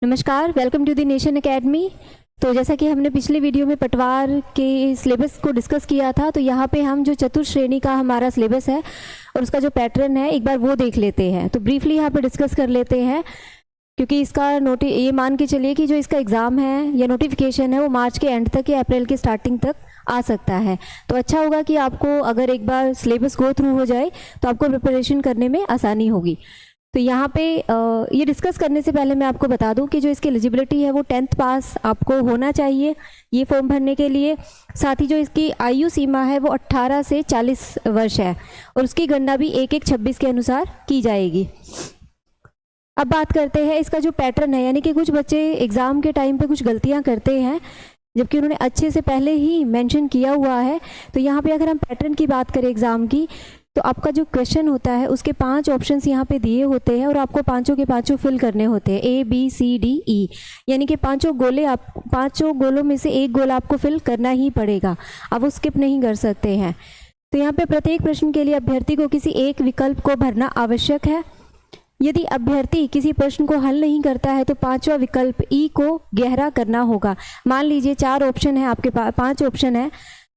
नमस्कार, welcome to the Nation Academy. तो जैसा कि हमने पिछले वीडियो में पटवार के सिलेबस को डिस्कस किया था, तो यहाँ पे हम जो चतुर्थ श्रेणी का हमारा सिलेबस है और उसका जो पैटर्न है एक बार वो देख लेते हैं। तो ब्रीफली यहाँ पे डिस्कस कर लेते हैं, क्योंकि इसका ये मान के चलिए कि जो इसका एग्ज़ाम है या नोटिफिकेशन है वो मार्च के एंड तक या अप्रैल के स्टार्टिंग तक आ सकता है। तो अच्छा होगा कि आपको अगर एक बार सिलेबस गो थ्रू हो जाए तो आपको प्रिपरेशन करने में आसानी होगी। तो यहाँ पे ये डिस्कस करने से पहले मैं आपको बता दूं कि जो इसकी एलिजिबिलिटी है वो 10th पास आपको होना चाहिए ये फॉर्म भरने के लिए। साथ ही जो इसकी आयु सीमा है वो 18 से 40 वर्ष है और उसकी गणना भी 1/1/26 के अनुसार की जाएगी। अब बात करते हैं इसका जो पैटर्न है, यानी कि कुछ बच्चे एग्ज़ाम के टाइम पे कुछ गलतियां करते हैं जबकि उन्होंने अच्छे से पहले ही मेंशन किया हुआ है। तो यहाँ पे अगर हम पैटर्न की बात करें एग्ज़ाम की, तो आपका जो क्वेश्चन होता है उसके 5 ऑप्शंस यहाँ पे दिए होते हैं और आपको पांचों के पांचों फिल करने होते हैं, A B C D E, यानी कि पांचों गोलों में से एक गोला आपको फिल करना ही पड़ेगा, आप वो स्किप नहीं कर सकते हैं। तो यहाँ पे प्रत्येक प्रश्न के लिए अभ्यर्थी को किसी एक विकल्प को भरना आवश्यक है। यदि अभ्यर्थी किसी प्रश्न को हल नहीं करता है तो 5वां विकल्प ई को गहरा करना होगा। मान लीजिए 4 ऑप्शन है आपके पास, 5 ऑप्शन है,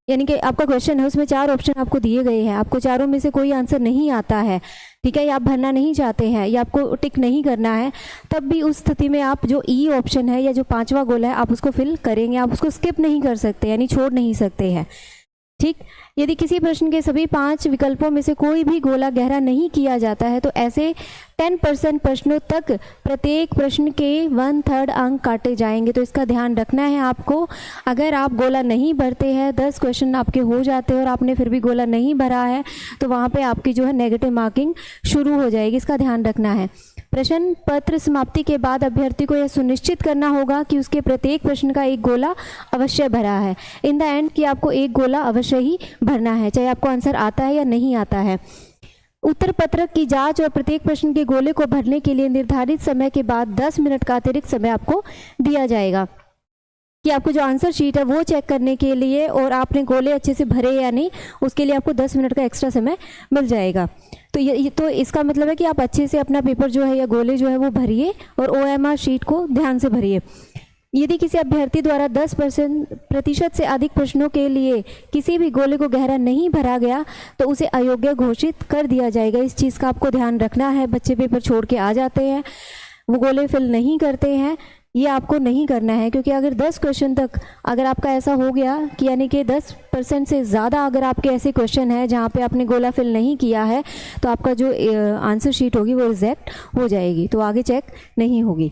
यानी कि आपका क्वेश्चन है उसमें 4 ऑप्शन आपको दिए गए हैं, आपको चारों में से कोई आंसर नहीं आता है, ठीक है, या आप भरना नहीं चाहते हैं या आपको टिक नहीं करना है, तब भी उस स्थिति में आप जो ई ऑप्शन है या जो 5वां गोला है आप उसको फिल करेंगे, आप उसको स्किप नहीं कर सकते, यानी छोड़ नहीं सकते हैं। ठीक, यदि किसी प्रश्न के सभी 5 विकल्पों में से कोई भी गोला गहरा नहीं किया जाता है तो ऐसे 10% प्रश्नों तक प्रत्येक प्रश्न के 1/3 अंक काटे जाएंगे। तो इसका ध्यान रखना है आपको। अगर आप गोला नहीं भरते हैं, 10 क्वेश्चन आपके हो जाते हैं और आपने फिर भी गोला नहीं भरा है, तो वहाँ पे आपकी जो है नेगेटिव मार्किंग शुरू हो जाएगी, इसका ध्यान रखना है। प्रश्न पत्र समाप्ति के बाद अभ्यर्थी को यह सुनिश्चित करना होगा कि उसके प्रत्येक प्रश्न का एक गोला अवश्य भरा है। इन द एंड कि आपको एक गोला अवश्य ही भरना है, चाहे आपको आंसर आता है या नहीं आता है। उत्तर पत्रक की जांच और प्रत्येक प्रश्न के गोले को भरने के लिए निर्धारित समय के बाद 10 मिनट का अतिरिक्त समय आपको दिया जाएगा कि आपको जो आंसर शीट है वो चेक करने के लिए और आपने गोले अच्छे से भरे या नहीं, उसके लिए आपको 10 मिनट का एक्स्ट्रा समय मिल जाएगा। तो इसका मतलब है कि आप अच्छे से अपना पेपर जो है या गोले जो है वो भरिए और OMR शीट को ध्यान से भरिए। यदि किसी अभ्यर्थी द्वारा 10% से अधिक प्रश्नों के लिए किसी भी गोले को गहरा नहीं भरा गया तो उसे अयोग्य घोषित कर दिया जाएगा। इस चीज़ का आपको ध्यान रखना है। बच्चे पेपर छोड़ के आ जाते हैं, वो गोले फिल नहीं करते हैं, ये आपको नहीं करना है, क्योंकि अगर 10 क्वेश्चन तक अगर आपका ऐसा हो गया कि यानी कि 10% से ज़्यादा अगर आपके ऐसे क्वेश्चन हैं जहाँ पे आपने गोला फिल नहीं किया है तो आपका जो आंसर शीट होगी वो रिजेक्ट हो जाएगी, तो आगे चेक नहीं होगी।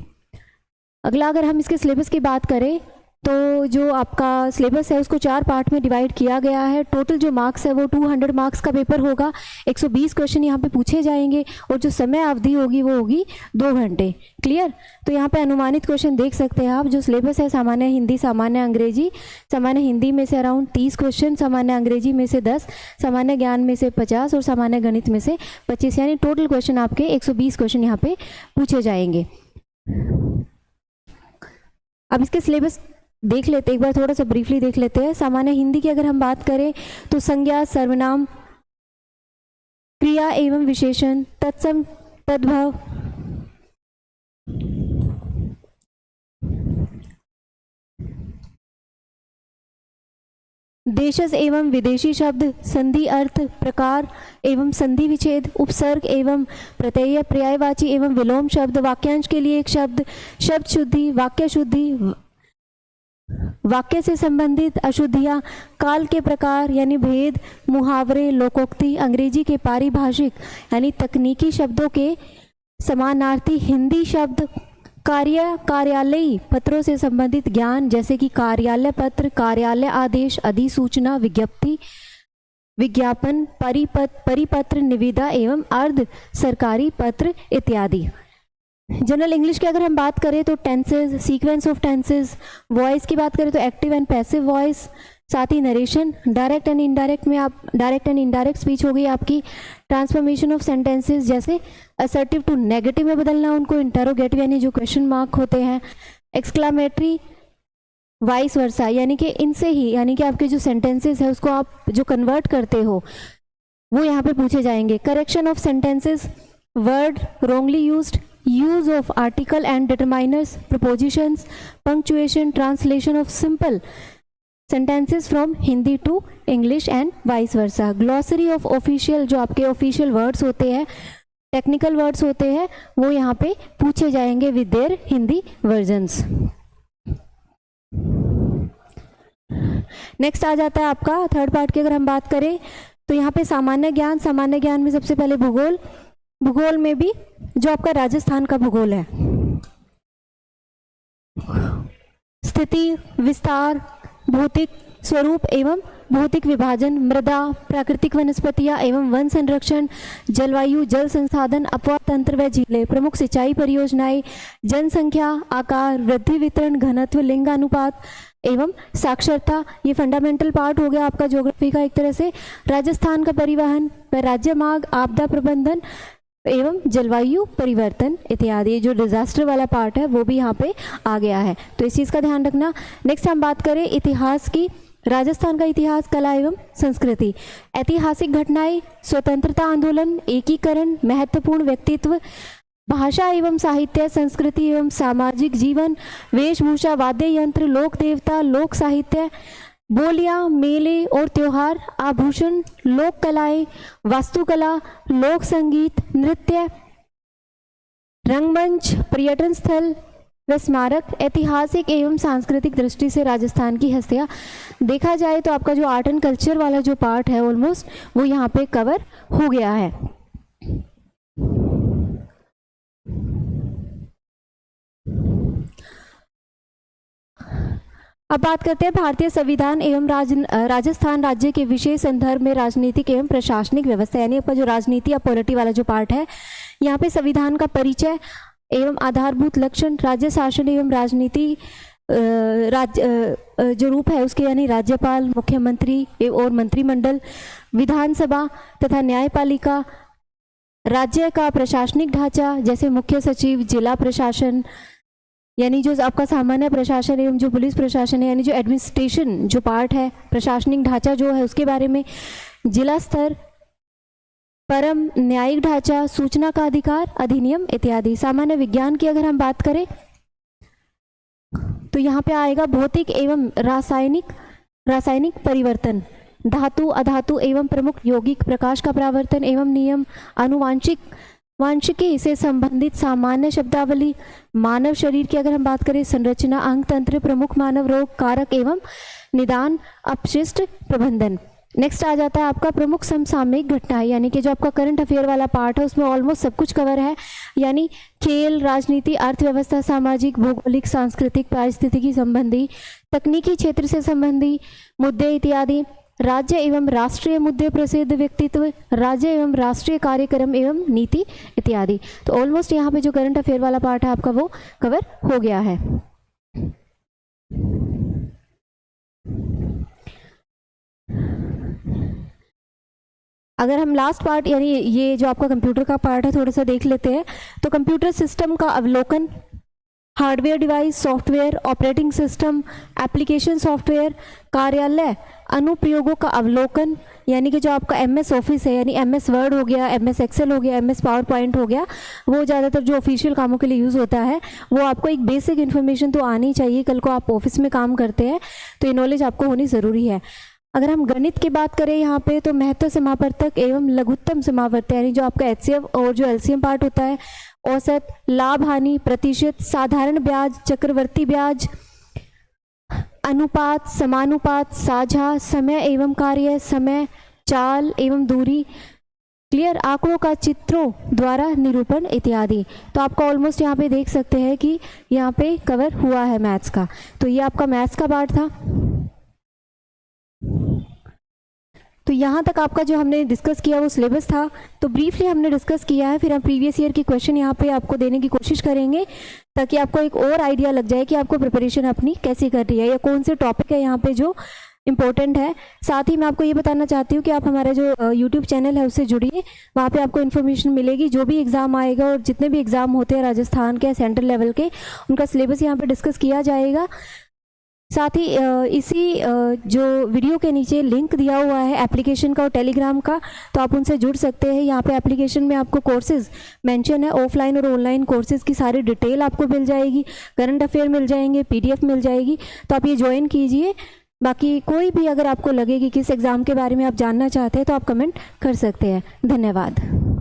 अगला अगर हम इसके सिलेबस की बात करें तो जो आपका सिलेबस है उसको 4 पार्ट में डिवाइड किया गया है। टोटल जो मार्क्स है वो 200 मार्क्स का पेपर होगा, 120 क्वेश्चन यहाँ पे पूछे जाएंगे और जो समय अवधि होगी वो होगी 2 घंटे। क्लियर? तो यहाँ पे अनुमानित क्वेश्चन देख सकते हैं आप। जो सिलेबस है सामान्य हिंदी, सामान्य अंग्रेजी, सामान्य हिंदी में से अराउंड 30 क्वेश्चन, सामान्य अंग्रेजी में से 10, सामान्य ज्ञान में से 50 और सामान्य गणित में से 25, यानी टोटल क्वेश्चन आपके 120 क्वेश्चन यहाँ पे पूछे जाएंगे। अब इसके सिलेबस देख लेते हैं, एक बार थोड़ा सा ब्रीफली देख लेते हैं। सामान्य हिंदी की अगर हम बात करें तो संज्ञा, सर्वनाम, क्रिया एवं विशेषण, तत्सम, तद्भव, देशज एवं विदेशी शब्द, संधि अर्थ, प्रकार एवं संधि विच्छेद, उपसर्ग एवं प्रत्यय, पर्यायवाची एवं विलोम शब्द, वाक्यांश के लिए एक शब्द, शब्द शुद्धि, वाक्य शुद्धि, वाक्य से संबंधित अशुद्धियाँ, काल के प्रकार यानी भेद, मुहावरे, लोकोक्ति, अंग्रेजी के पारिभाषिक यानी तकनीकी शब्दों के समानार्थी हिंदी शब्द, कार्यालयी पत्रों से संबंधित ज्ञान जैसे कि कार्यालय पत्र, कार्यालय आदेश, अधिसूचना, विज्ञप्ति, विज्ञापन, परिपत्र, निविदा एवं अर्ध सरकारी पत्र इत्यादि। जनरल इंग्लिश की अगर हम बात करें तो tenses, sequence of tenses, voice की बात करें तो एक्टिव एंड पैसिव वॉइस, साथ ही नरेशन, डायरेक्ट एंड इनडायरेक्ट में आप डायरेक्ट एंड इनडायरेक्ट स्पीच हो गई आपकी, ट्रांसफॉर्मेशन ऑफ सेंटेंसेस जैसे असर्टिव टू नेगेटिव में बदलना उनको, इंटरोगेटिव यानी जो क्वेश्चन मार्क होते हैं, एक्सक्लामेटरी, वाइस वर्सा, यानी कि इनसे ही यानी कि आपके जो सेंटेंसेस है उसको आप जो कन्वर्ट करते हो वो यहाँ पे पूछे जाएंगे। Correction of sentences, word wrongly used, use of article and determiners, prepositions, punctuation, translation of simple sentences from Hindi to English and vice versa. Glossary of official, जो आपके official words होते हैं, टेक्निकल वर्ड्स होते हैं, वो यहाँ पे पूछे जाएंगे with their Hindi versions. Next आ जाता है आपका थर्ड पार्ट की. अगर हम बात करें तो यहाँ पे सामान्य ज्ञान. सामान्य ज्ञान में सबसे पहले भूगोल. भूगोल में भी जो आपका राजस्थान का भूगोल है, स्थिति, विस्तार, भौतिक स्वरूप एवं भौतिक विभाजन, मृदा, प्राकृतिक वनस्पतियां एवं वन संरक्षण, जलवायु, जल संसाधन, अपवाह तंत्र व झीलें, प्रमुख सिंचाई परियोजनाएं, जनसंख्या, आकार, वृद्धि, वितरण, घनत्व, लिंगानुपात एवं साक्षरता, ये फंडामेंटल पार्ट हो गया आपका ज्योग्राफी का एक तरह से. राजस्थान का परिवहन व राज्य मार्ग, आपदा प्रबंधन एवं जलवायु परिवर्तन इत्यादि, जो डिजास्टर वाला पार्ट है वो भी यहाँ पे आ गया है, तो इस चीज़ का ध्यान रखना. नेक्स्ट हम बात करें इतिहास की. राजस्थान का इतिहास, कला एवं संस्कृति, ऐतिहासिक घटनाएं, स्वतंत्रता आंदोलन, एकीकरण, महत्वपूर्ण व्यक्तित्व, भाषा एवं साहित्य, संस्कृति एवं सामाजिक जीवन, वेशभूषा, वाद्य यंत्र, लोक देवता, लोक साहित्य, बोलियां, मेले और त्योहार, आभूषण, लोक कलाएं, वास्तुकला, लोक संगीत, नृत्य, रंगमंच, पर्यटन स्थल व स्मारक, ऐतिहासिक एवं सांस्कृतिक दृष्टि से राजस्थान की हस्तियां. देखा जाए तो आपका जो आर्ट एंड कल्चर वाला जो पार्ट है ऑलमोस्ट वो यहाँ पे कवर हो गया है. अब बात करते हैं भारतीय संविधान एवं राजस्थान राज्य के विशेष संदर्भ में राजनीतिक एवं प्रशासनिक व्यवस्था, यानी आपका जो राजनीति या पॉलिटी वाला जो पार्ट है, यहाँ पे संविधान का परिचय एवं आधारभूत लक्षण, राज्य शासन एवं राजनीति जो रूप है उसके, यानी राज्यपाल, मुख्यमंत्री और मंत्रिमंडल, विधानसभा तथा न्यायपालिका, राज्य का प्रशासनिक ढांचा जैसे मुख्य सचिव, जिला प्रशासन, यानी जो आपका सामान्य प्रशासन एवं जो पुलिस प्रशासन है, यानी जो एडमिनिस्ट्रेशन जो पार्ट है, प्रशासनिक ढांचा जो है उसके बारे में, जिला स्तर, परम न्यायिक ढांचा, सूचना का अधिकार अधिनियम इत्यादि. सामान्य विज्ञान की अगर हम बात करें तो यहाँ पे आएगा भौतिक एवं रासायनिक परिवर्तन, धातु, अधातु एवं प्रमुख यौगिक, प्रकाश का परावर्तन एवं नियम, वांशिकी से संबंधित सामान्य शब्दावली, मानव शरीर की अगर हम बात करें, संरचना, अंग तंत्र, प्रमुख मानव रोग कारक एवं निदान, अपशिष्ट प्रबंधन. नेक्स्ट आ जाता है आपका प्रमुख समसामयिक घटनाएं, यानी कि जो आपका करंट अफेयर वाला पार्ट है उसमें ऑलमोस्ट सब कुछ कवर है, यानी खेल, राजनीति, अर्थव्यवस्था, सामाजिक, भौगोलिक, सांस्कृतिक, पारिस्थितिकी संबंधी, तकनीकी क्षेत्र से संबंधी मुद्दे इत्यादि, राज्य एवं राष्ट्रीय मुद्दे, प्रसिद्ध व्यक्तित्व, राज्य एवं राष्ट्रीय कार्यक्रम एवं नीति इत्यादि. तो ऑलमोस्ट यहाँ पे जो करंट अफेयर वाला पार्ट है आपका वो कवर हो गया है. अगर हम लास्ट पार्ट, यानी ये जो आपका कंप्यूटर का पार्ट है, थोड़ा सा देख लेते हैं. तो कंप्यूटर सिस्टम का अवलोकन, hardware device, software, operating system, application software, कार्यालय अनुप्रयोगों का अवलोकन, यानी कि जो आपका MS ऑफिस है, यानी MS वर्ड हो गया, MS एक्सेल हो गया, MS पावर पॉइंट हो गया, वो ज़्यादातर जो ऑफिशियल कामों के लिए यूज़ होता है, वो आपको एक बेसिक इन्फॉर्मेशन तो आनी चाहिए. कल को आप ऑफिस में काम करते हैं तो ये नॉलेज आपको होनी ज़रूरी है. अगर हम गणित की बात करें यहाँ पे तो महत्व समावर्तक एवं लघुत्तम समावर्तक, यानी जो आपका HCF और जो LCM पार्ट होता है, औसत, लाभ हानि, प्रतिशत, साधारण ब्याज, चक्रवर्ती ब्याज, अनुपात, समानुपात, साझा, समय एवं कार्य, समय, चाल एवं दूरी, क्लियर, आंकड़ों का चित्रों द्वारा निरूपण इत्यादि. तो आपका ऑलमोस्ट यहाँ पे देख सकते हैं कि यहाँ पे कवर हुआ है मैथ्स का. तो ये आपका मैथ्स का पार्ट था. तो यहाँ तक आपका जो हमने डिस्कस किया वो सिलेबस था. तो ब्रीफली हमने डिस्कस किया है, फिर हम प्रीवियस ईयर के क्वेश्चन यहाँ पे आपको देने की कोशिश करेंगे ताकि आपको एक और आइडिया लग जाए कि आपको प्रिपरेशन अपनी कैसी कर रही है या कौन से टॉपिक है यहाँ पे जो इम्पोर्टेंट है. साथ ही मैं आपको ये बताना चाहती हूँ कि आप हमारा जो यूट्यूब चैनल है उससे जुड़िए, वहाँ पे आपको इन्फॉर्मेशन मिलेगी. जो भी एग्ज़ाम आएगा और जितने भी एग्ज़ाम होते हैं राजस्थान के सेंट्रल लेवल के, उनका सिलेबस यहाँ पे डिस्कस किया जाएगा. साथ ही इसी जो वीडियो के नीचे लिंक दिया हुआ है एप्लीकेशन का और टेलीग्राम का, तो आप उनसे जुड़ सकते हैं। यहाँ पे एप्लीकेशन में आपको कोर्सेज मेंशन है, ऑफलाइन और ऑनलाइन कोर्सेज की सारी डिटेल आपको मिल जाएगी, करंट अफेयर मिल जाएंगे, PDF मिल जाएगी, तो आप ये ज्वाइन कीजिए। बाकी कोई भी अगर आपको लगे कि किस एग्ज़ाम के बारे में आप जानना चाहते हैं तो आप कमेंट कर सकते हैं। धन्यवाद।